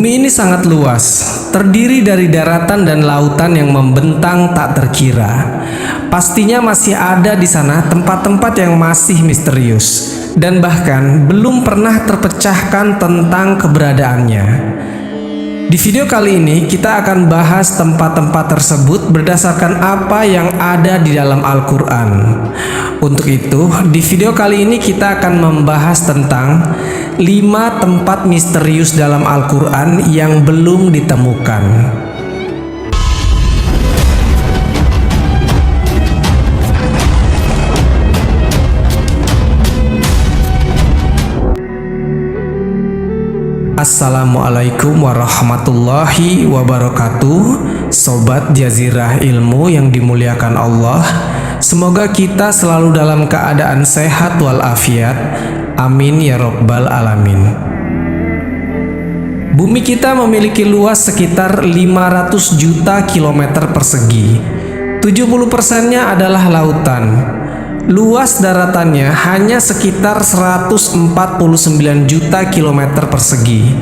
Bumi ini sangat luas, terdiri dari daratan dan lautan yang membentang tak terkira. Pastinya masih ada di sana tempat-tempat yang masih misterius dan bahkan belum pernah terpecahkan tentang keberadaannya. Di video kali ini kita akan bahas tempat-tempat tersebut berdasarkan apa yang ada di dalam Al-Quran. Untuk itu, di video kali ini kita akan membahas tentang 5 tempat misterius dalam Al-Quran yang belum ditemukan. Assalamualaikum warahmatullahi wabarakatuh. Sobat Jazirah Ilmu yang dimuliakan Allah, semoga kita selalu dalam keadaan sehat walafiat. Amin ya rabbal alamin. Bumi kita memiliki luas sekitar 500 juta kilometer persegi. 70%-nya adalah lautan. Luas daratannya hanya sekitar 149 juta kilometer persegi.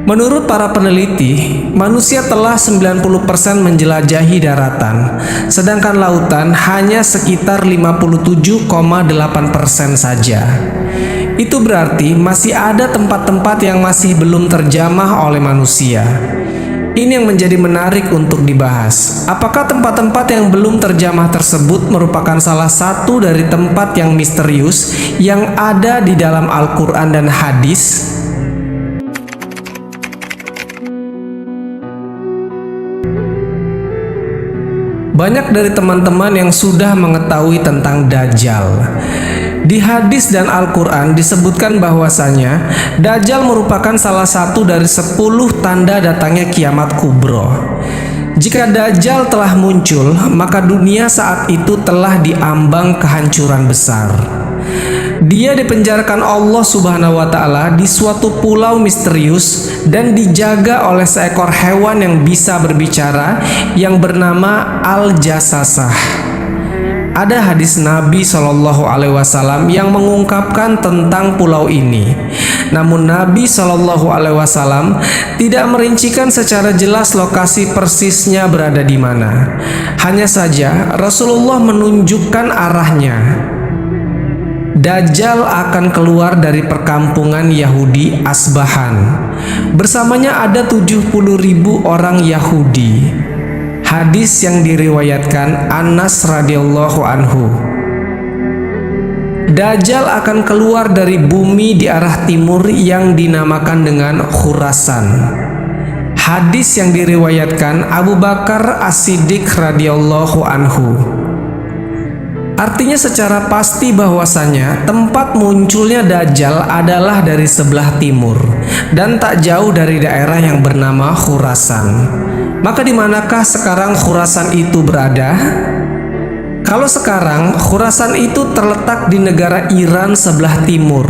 Menurut para peneliti, manusia telah 90% menjelajahi daratan, sedangkan lautan hanya sekitar 57,8% saja. Itu berarti masih ada tempat-tempat yang masih belum terjamah oleh manusia. Ini yang menjadi menarik untuk dibahas. Apakah tempat-tempat yang belum terjamah tersebut merupakan salah satu dari tempat yang misterius yang ada di dalam Al-Quran dan hadis? Banyak dari teman-teman yang sudah mengetahui tentang Dajjal. Di hadis dan Al-Quran disebutkan bahwasanya Dajjal merupakan salah satu dari 10 tanda datangnya kiamat kubro. Jika Dajjal telah muncul, maka dunia saat itu telah diambang kehancuran besar. Dia dipenjarakan Allah Subhanahu wa Ta'ala di suatu pulau misterius dan dijaga oleh seekor hewan yang bisa berbicara yang bernama Al-Jasasah. Ada hadis Nabi Shallallahu Alaihi Wasallam yang mengungkapkan tentang pulau ini. Namun Nabi Shallallahu Alaihi Wasallam tidak merincikan secara jelas lokasi persisnya berada di mana. Hanya saja Rasulullah menunjukkan arahnya. Dajjal akan keluar dari perkampungan Yahudi Asbahan. Bersamanya ada 70.000 orang Yahudi. Hadis yang diriwayatkan Anas radhiyallahu anhu. Dajjal akan keluar dari bumi di arah timur yang dinamakan dengan Khurasan. Hadis yang diriwayatkan Abu Bakar As-Siddiq radhiyallahu anhu. Artinya secara pasti bahwasanya tempat munculnya Dajjal adalah dari sebelah timur dan tak jauh dari daerah yang bernama Khurasan. Maka di manakah sekarang Khurasan itu berada? Kalau sekarang Khurasan itu terletak di negara Iran sebelah timur.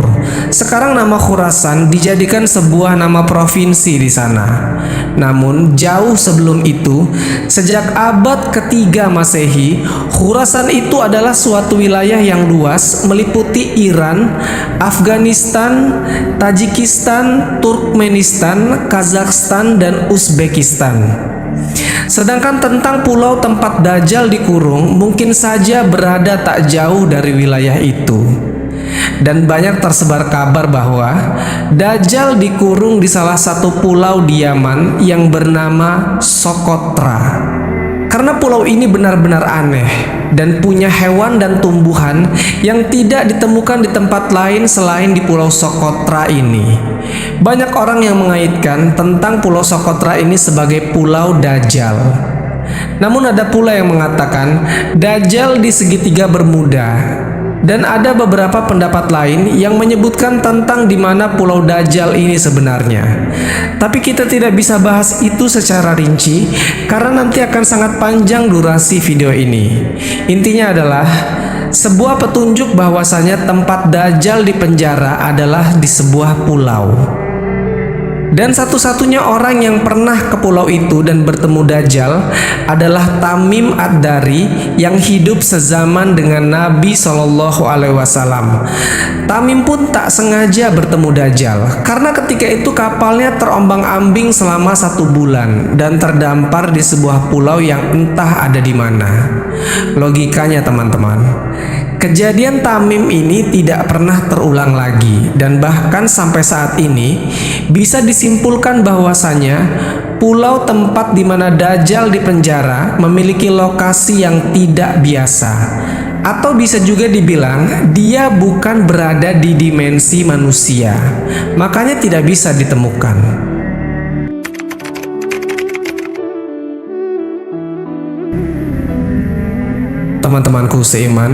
Sekarang nama Khurasan dijadikan sebuah nama provinsi di sana. Namun jauh sebelum itu, sejak abad ketiga Masehi, Khurasan itu adalah suatu wilayah yang luas meliputi Iran, Afghanistan, Tajikistan, Turkmenistan, Kazakhstan, dan Uzbekistan. Sedangkan tentang pulau tempat Dajjal dikurung mungkin saja berada tak jauh dari wilayah itu. Dan banyak tersebar kabar bahwa Dajjal dikurung di salah satu pulau di Yaman yang bernama Socotra. Karena pulau ini benar-benar aneh dan punya hewan dan tumbuhan yang tidak ditemukan di tempat lain selain di pulau Socotra ini. Banyak orang yang mengaitkan tentang pulau Socotra ini sebagai pulau Dajjal. Namun ada pula yang mengatakan Dajjal di segitiga Bermuda. Dan ada beberapa pendapat lain yang menyebutkan tentang di mana pulau Dajjal ini sebenarnya. Tapi kita tidak bisa bahas itu secara rinci karena nanti akan sangat panjang durasi video ini. Intinya adalah sebuah petunjuk bahwasanya tempat Dajjal di penjara adalah di sebuah pulau. Dan satu-satunya orang yang pernah ke pulau itu dan bertemu Dajjal adalah Tamim Ad-Dari yang hidup sezaman dengan Nabi Shallallahu Alaihi Wasallam. Tamim pun tak sengaja bertemu Dajjal karena ketika itu kapalnya terombang-ambing selama 1 bulan dan terdampar di sebuah pulau yang entah ada di mana. Logikanya teman-teman, kejadian Tamim ini tidak pernah terulang lagi dan bahkan sampai saat ini bisa disimpulkan bahwasanya pulau tempat di mana Dajjal dipenjara memiliki lokasi yang tidak biasa, atau bisa juga dibilang dia bukan berada di dimensi manusia, makanya tidak bisa ditemukan. Teman-temanku seiman,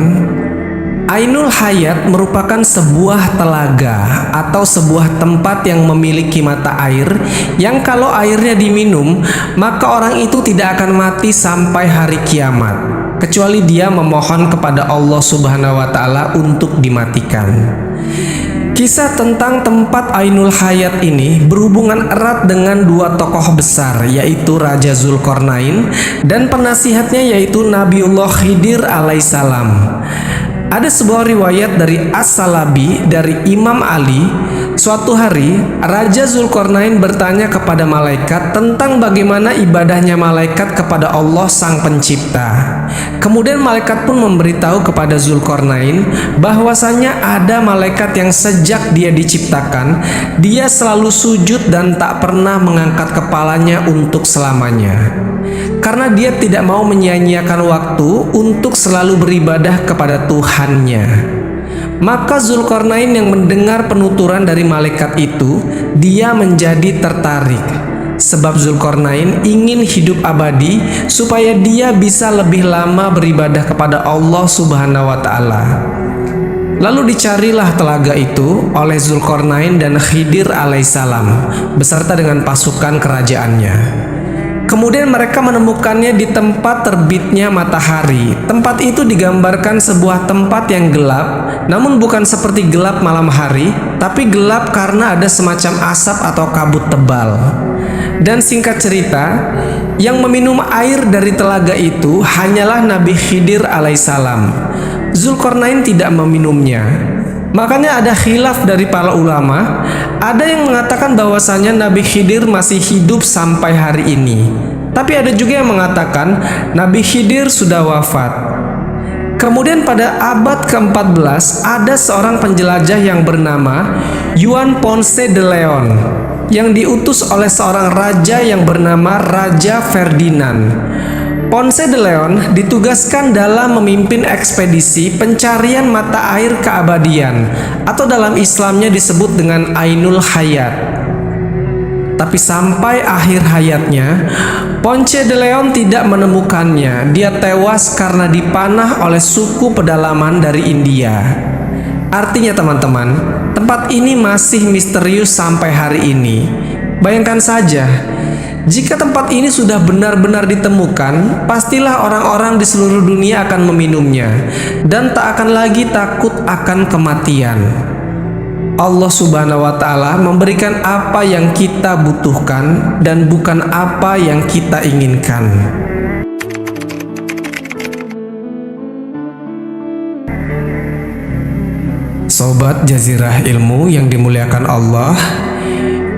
Ainul Hayat merupakan sebuah telaga atau sebuah tempat yang memiliki mata air yang kalau airnya diminum maka orang itu tidak akan mati sampai hari kiamat kecuali dia memohon kepada Allah Subhanahu wa Ta'ala untuk dimatikan. Kisah tentang tempat Ainul Hayat ini berhubungan erat dengan 2 tokoh besar, yaitu Raja Zulkarnain dan penasihatnya yaitu Nabiullah Khidir alaihissalam. Ada sebuah riwayat dari As-Salabi dari Imam Ali. Suatu hari Raja Zulkarnain bertanya kepada malaikat tentang bagaimana ibadahnya malaikat kepada Allah Sang Pencipta. Kemudian malaikat pun memberitahu kepada Zulkarnain bahwasanya ada malaikat yang sejak dia diciptakan dia selalu sujud dan tak pernah mengangkat kepalanya untuk selamanya, karena dia tidak mau menyia-nyiakan waktu untuk selalu beribadah kepada Tuhannya. Maka Zulkarnain yang mendengar penuturan dari malaikat itu, dia menjadi tertarik. Sebab Zulkarnain ingin hidup abadi supaya dia bisa lebih lama beribadah kepada Allah Subhanahu wa Ta'ala. Lalu dicarilah telaga itu oleh Zulkarnain dan Khidir alaihissalam beserta dengan pasukan kerajaannya. Kemudian mereka menemukannya di tempat terbitnya matahari. Tempat itu digambarkan sebuah tempat yang gelap, namun bukan seperti gelap malam hari, tapi gelap karena ada semacam asap atau kabut tebal. Dan singkat cerita, yang meminum air dari telaga itu hanyalah Nabi Khidir alaihissalam. Zulkarnain tidak meminumnya. Makanya ada khilaf dari para ulama. Ada yang mengatakan bahwasanya Nabi Khidir masih hidup sampai hari ini. Tapi ada juga yang mengatakan Nabi Khidir sudah wafat. Kemudian pada abad ke-14 ada seorang penjelajah yang bernama Juan Ponce de Leon yang diutus oleh seorang raja yang bernama Raja Ferdinand. Ponce de Leon ditugaskan dalam memimpin ekspedisi pencarian mata air keabadian atau dalam Islamnya disebut dengan Ainul Hayat. Tapi sampai akhir hayatnya, Ponce de Leon tidak menemukannya. Dia tewas karena dipanah oleh suku pedalaman dari India. Artinya teman-teman, tempat ini masih misterius sampai hari ini. Bayangkan saja, jika tempat ini sudah benar-benar ditemukan, pastilah orang-orang di seluruh dunia akan meminumnya dan tak akan lagi takut akan kematian. Allah Subhanahu wa Ta'ala memberikan apa yang kita butuhkan dan bukan apa yang kita inginkan. Sobat Jazirah Ilmu yang dimuliakan Allah,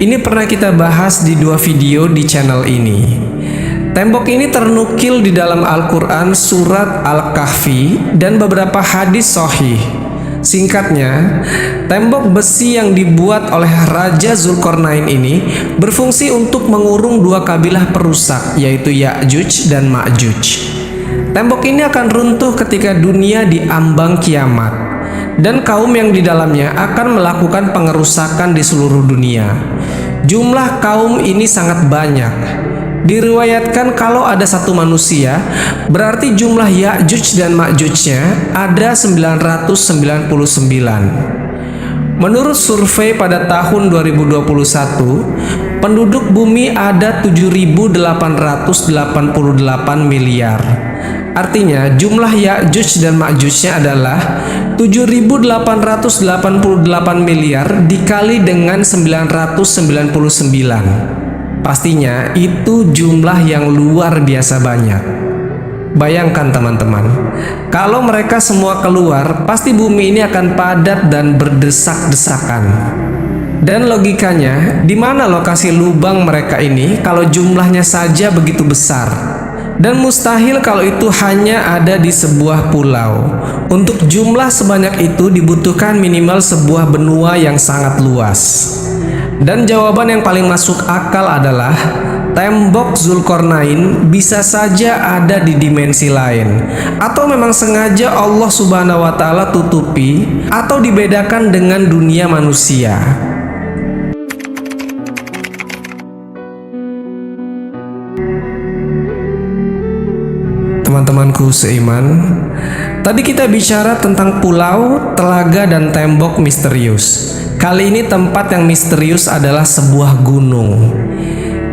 ini pernah kita bahas di 2 video di channel ini. Tembok ini ternukil di dalam Al-Quran surat Al-Kahfi dan beberapa hadis sahih. Singkatnya, tembok besi yang dibuat oleh Raja Zulkarnain ini berfungsi untuk mengurung 2 kabilah perusak, yaitu Ya'juj dan Ma'juj. Tembok ini akan runtuh ketika dunia diambang kiamat, dan kaum yang di dalamnya akan melakukan pengerusakan di seluruh dunia. Jumlah kaum ini sangat banyak. Diriwayatkan kalau ada 1 manusia, berarti jumlah Ya'juj dan Ma'jujnya ada 999. Menurut survei pada tahun 2021, penduduk bumi ada 7.888 miliar. Artinya jumlah Ya'juj dan Ma'jujnya adalah 7.888 miliar dikali dengan 999. Pastinya itu jumlah yang luar biasa banyak. Bayangkan teman-teman, kalau mereka semua keluar, pasti bumi ini akan padat dan berdesak-desakan. Dan logikanya, di mana lokasi lubang mereka ini kalau jumlahnya saja begitu besar? Dan mustahil kalau itu hanya ada di sebuah pulau. Untuk jumlah sebanyak itu dibutuhkan minimal sebuah benua yang sangat luas. Dan jawaban yang paling masuk akal adalah tembok Zulkarnain bisa saja ada di dimensi lain, atau memang sengaja Allah Subhanahu wa Ta'ala tutupi atau dibedakan dengan dunia manusia. Teman-temanku seiman, tadi kita bicara tentang pulau, telaga, dan tembok misterius. Kali ini tempat yang misterius adalah sebuah gunung.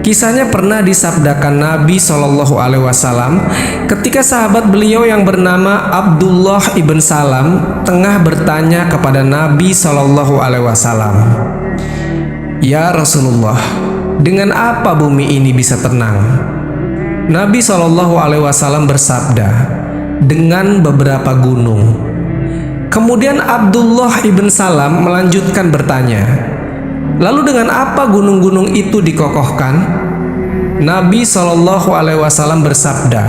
Kisahnya pernah disabdakan Nabi SAW ketika sahabat beliau yang bernama Abdullah ibn Salam tengah bertanya kepada Nabi SAW, "Ya Rasulullah, dengan apa bumi ini bisa tenang?" Nabi SAW bersabda, "Dengan beberapa gunung." Kemudian Abdullah ibn Salam melanjutkan bertanya, "Lalu dengan apa gunung-gunung itu dikokohkan?" Nabi SAW bersabda,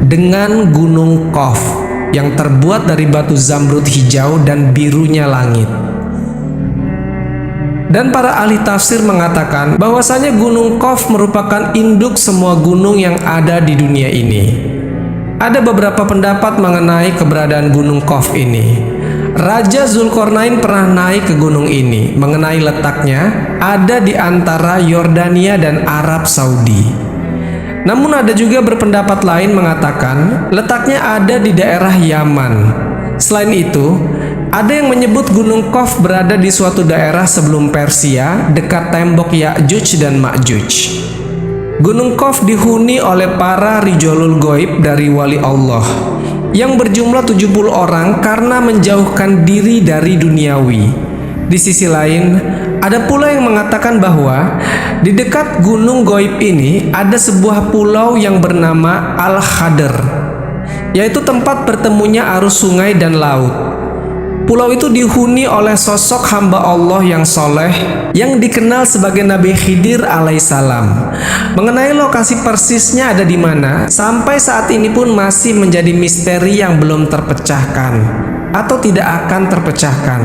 "Dengan gunung Qaf yang terbuat dari batu zamrud hijau dan birunya langit." Dan para ahli tafsir mengatakan bahwasanya gunung Qaf merupakan induk semua gunung yang ada di dunia ini. Ada beberapa pendapat mengenai keberadaan gunung Qaf ini. Raja Zulkarnain pernah naik ke gunung ini. Mengenai letaknya, ada di antara Yordania dan Arab Saudi. Namun ada juga berpendapat lain mengatakan letaknya ada di daerah Yaman. Selain itu, ada yang menyebut gunung Qaf berada di suatu daerah sebelum Persia, dekat tembok Ya'juj dan Ma'juj. Gunung Qaf dihuni oleh para rijolul goib dari wali Allah yang berjumlah 70 orang karena menjauhkan diri dari duniawi. Di sisi lain, ada pula yang mengatakan bahwa di dekat gunung goib ini ada sebuah pulau yang bernama Al-Khadr, yaitu tempat bertemunya arus sungai dan laut. Pulau itu dihuni oleh sosok hamba Allah yang soleh yang dikenal sebagai Nabi Khidir alaihissalam. Mengenai lokasi persisnya ada di mana, sampai saat ini pun masih menjadi misteri yang belum terpecahkan atau tidak akan terpecahkan.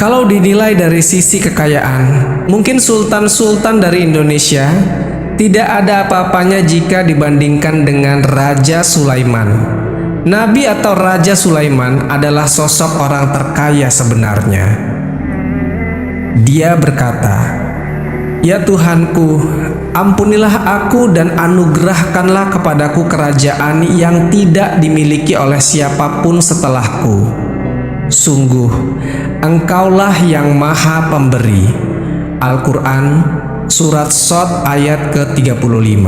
Kalau dinilai dari sisi kekayaan, mungkin sultan-sultan dari Indonesia tidak ada apa-apanya jika dibandingkan dengan Raja Sulaiman. Nabi atau Raja Sulaiman adalah sosok orang terkaya sebenarnya. Dia berkata, "Ya Tuhanku, ampunilah aku dan anugerahkanlah kepadaku kerajaan yang tidak dimiliki oleh siapapun setelahku. Sungguh, Engkaulah yang Maha Pemberi." Al-Quran Surat Shad ayat ke-35.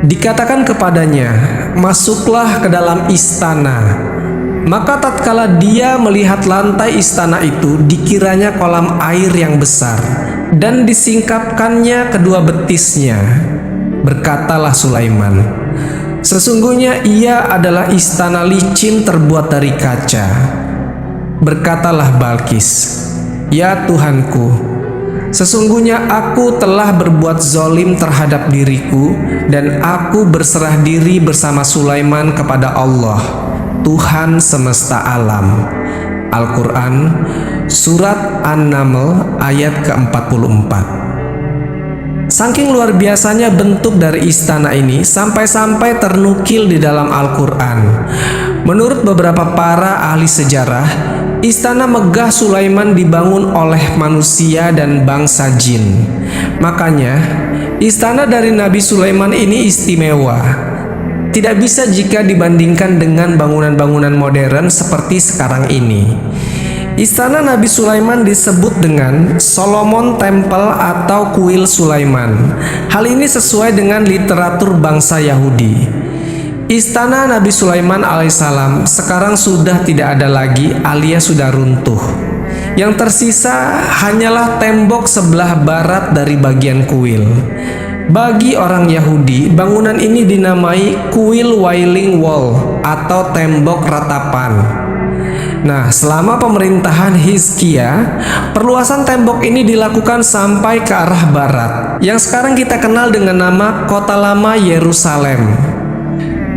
Dikatakan kepadanya, "Masuklah ke dalam istana." Maka tatkala dia melihat lantai istana itu, dikiranya kolam air yang besar, dan disingkapkannya kedua betisnya. Berkatalah Sulaiman, "Sesungguhnya ia adalah istana licin terbuat dari kaca." Berkatalah Balkis, "Ya Tuhanku, sesungguhnya aku telah berbuat zalim terhadap diriku dan aku berserah diri bersama Sulaiman kepada Allah, Tuhan semesta alam." Al-Quran Surat An-Naml ayat ke-44. Saking luar biasanya bentuk dari istana ini sampai-sampai ternukil di dalam Al-Quran. Menurut beberapa para ahli sejarah, istana megah Sulaiman dibangun oleh manusia dan bangsa jin. Makanya, istana dari Nabi Sulaiman ini istimewa. Tidak bisa jika dibandingkan dengan bangunan-bangunan modern seperti sekarang ini. Istana Nabi Sulaiman disebut dengan Solomon Temple atau Kuil Sulaiman. Hal ini sesuai dengan literatur bangsa Yahudi. Istana Nabi Sulaiman alaihissalam sekarang sudah tidak ada lagi alias sudah runtuh. Yang tersisa hanyalah tembok sebelah barat dari bagian kuil. Bagi orang Yahudi, bangunan ini dinamai Kuil Wailing Wall atau tembok ratapan. Nah, selama pemerintahan Hizkia, perluasan tembok ini dilakukan sampai ke arah barat, yang sekarang kita kenal dengan nama Kota Lama Yerusalem.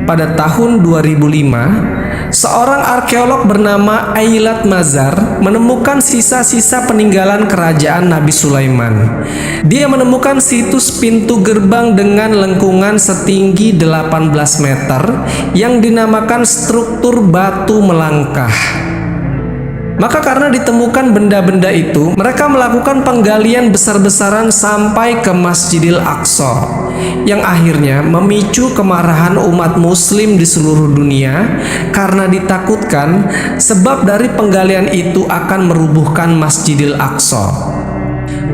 Pada tahun 2005, seorang arkeolog bernama Eilat Mazar menemukan sisa-sisa peninggalan kerajaan Nabi Sulaiman. Dia menemukan situs pintu gerbang dengan lengkungan setinggi 18 meter yang dinamakan struktur batu melangkah. Maka karena ditemukan benda-benda itu, mereka melakukan penggalian besar-besaran sampai ke Masjidil Aqsa, yang akhirnya memicu kemarahan umat muslim di seluruh dunia karena ditakutkan sebab dari penggalian itu akan merubuhkan Masjidil Aqsa.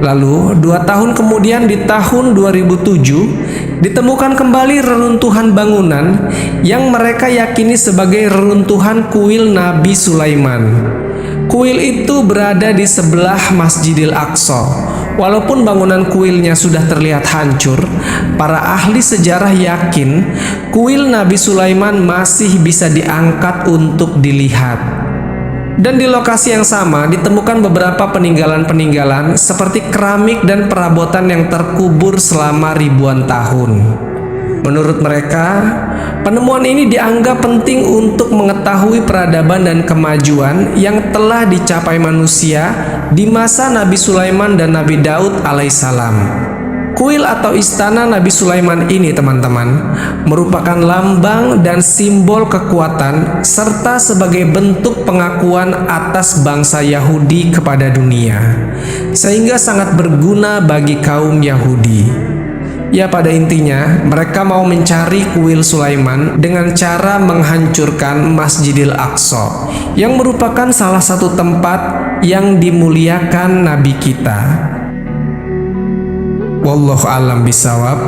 Lalu 2 tahun kemudian di tahun 2007 ditemukan kembali reruntuhan bangunan yang mereka yakini sebagai reruntuhan kuil Nabi Sulaiman. Kuil itu berada di sebelah Masjidil Aqsa. Walaupun bangunan kuilnya sudah terlihat hancur, para ahli sejarah yakin kuil Nabi Sulaiman masih bisa diangkat untuk dilihat. Dan di lokasi yang sama ditemukan beberapa peninggalan-peninggalan seperti keramik dan perabotan yang terkubur selama ribuan tahun. Menurut mereka, penemuan ini dianggap penting untuk mengetahui peradaban dan kemajuan yang telah dicapai manusia di masa Nabi Sulaiman dan Nabi Daud alaihissalam. Kuil atau istana Nabi Sulaiman ini, teman-teman, merupakan lambang dan simbol kekuatan serta sebagai bentuk pengakuan atas bangsa Yahudi kepada dunia, sehingga sangat berguna bagi kaum Yahudi. Ya, pada intinya mereka mau mencari kuil Sulaiman dengan cara menghancurkan Masjidil Aqsa yang merupakan salah satu tempat yang dimuliakan Nabi kita. Wallahu a'lam bishawab.